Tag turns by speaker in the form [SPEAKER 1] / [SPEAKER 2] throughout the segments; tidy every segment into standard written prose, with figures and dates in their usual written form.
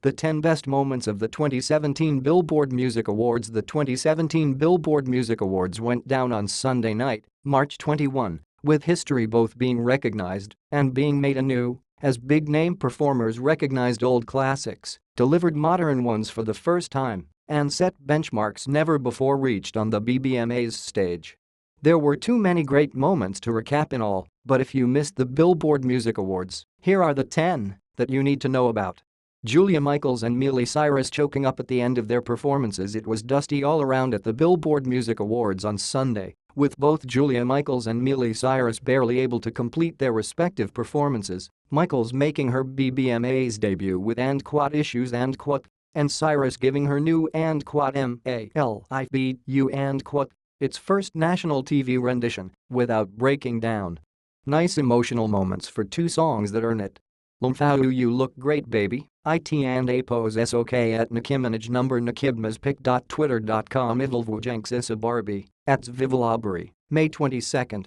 [SPEAKER 1] The 10 best moments of the 2017 Billboard Music Awards. The 2017 Billboard Music Awards went down on Sunday night, March 21, with history both being recognized and being made anew, as big-name performers recognized old classics, delivered modern ones for the first time, and set benchmarks never before reached on the BBMA's stage. There were too many great moments to recap in all, but if you missed the Billboard Music Awards, here are the 10 that you need to know about. Julia Michaels and Miley Cyrus choking up at the end of their performances. It was dusty all around at the Billboard Music Awards on Sunday, with both Julia Michaels and Miley Cyrus barely able to complete their respective performances, Michaels making her BBMA's debut with And Quat Issues and Quat, and Cyrus giving her new And Quat MALIBU And Quat its first national TV rendition without breaking down. Nice emotional moments for two songs that earn it. Lumfau you look great baby, it and a pose sok at Nakimanage number nakibmaspic.twitter.com Ivilvujenks Issa Barbie, at Vivalabri, May 22,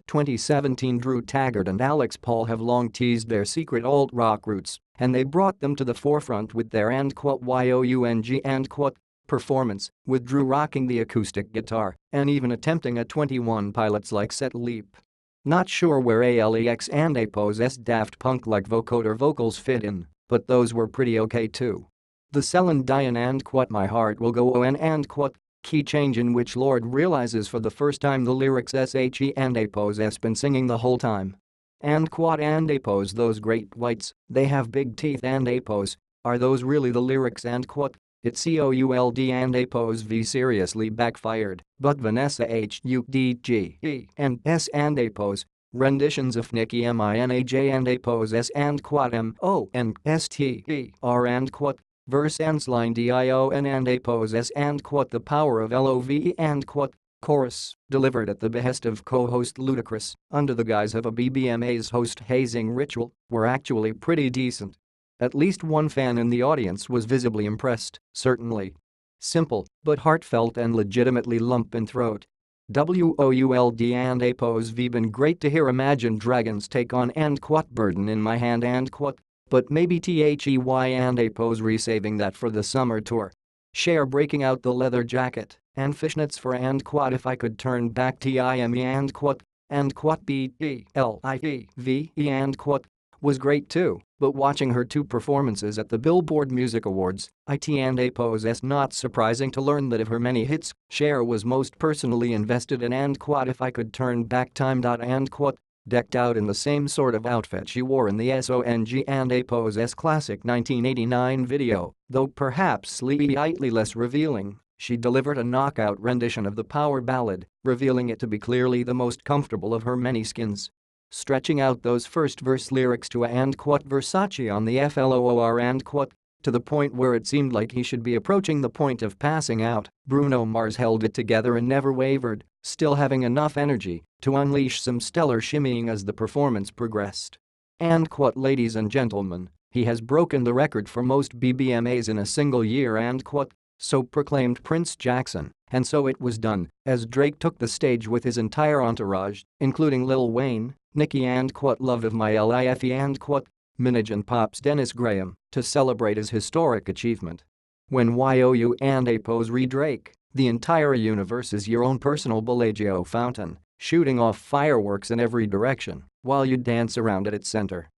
[SPEAKER 1] 2017. Drew Taggart and Alex Paul have long teased their secret alt-rock roots, and they brought them to the forefront with their And Quat Young And Quat performance, with Drew rocking the acoustic guitar and even attempting a 21 Pilots-like set leap. Not sure where Alex and Apo's Daft Punk-like vocoder vocals fit in, but those were pretty okay too. The Celine Dion And Quat My Heart Will Go On And Quat key change in which Lord realizes for the first time the lyrics she and Apo's been singing the whole time. And Quat and Apo's those great whites, they have big teeth and Apo's, are those really the lyrics And Quat? It's could and Apo's V seriously backfired, but Vanessa Hudge and S and Apo's renditions of Nicki Minaj and Apo's S and Quat MO and STR and Quat verse and line DION and Apo's S and Quat the power of LOVE and Quat chorus delivered at the behest of co-host Ludacris under the guise of a BBMA's host hazing ritual were actually pretty decent. At least one fan in the audience was visibly impressed, certainly. Simple, but heartfelt and legitimately lump in throat. WOULD and Apo's V been great to hear Imagine Dragons take on And Quat Burden in My Hand And Quat, but maybe THEY and Apo's resaving that for the summer tour. Cher breaking out the leather jacket and fishnets for And Quat If I Could Turn Back Time And Quat BELIVE And Quat was great too, but watching her two performances at the Billboard Music Awards, it and Apo's not surprising to learn that of her many hits, Cher was most personally invested in And Quat If I Could Turn Back Time. And Quat, decked out in the same sort of outfit she wore in the SONG and Apo's classic 1989 video, though perhaps slightly less revealing. She delivered a knockout rendition of the power ballad, revealing it to be clearly the most comfortable of her many skins. Stretching out those first verse lyrics to And Quat Versace on the FLOOR And Quat to the point where it seemed like he should be approaching the point of passing out, Bruno Mars held it together and never wavered, still having enough energy to unleash some stellar shimmying as the performance progressed. And Quat, ladies and gentlemen, he has broken the record for most BBMAs in a single year. And Quat, so proclaimed Prince Jackson, and so it was done as Drake took the stage with his entire entourage, including Lil Wayne, Nicki And Quat Love of My Life And Quat, Minaj and Pop's Dennis Graham, to celebrate his historic achievement. When YOU and Apo's re-Drake, the entire universe is your own personal Bellagio fountain, shooting off fireworks in every direction while you dance around at its center.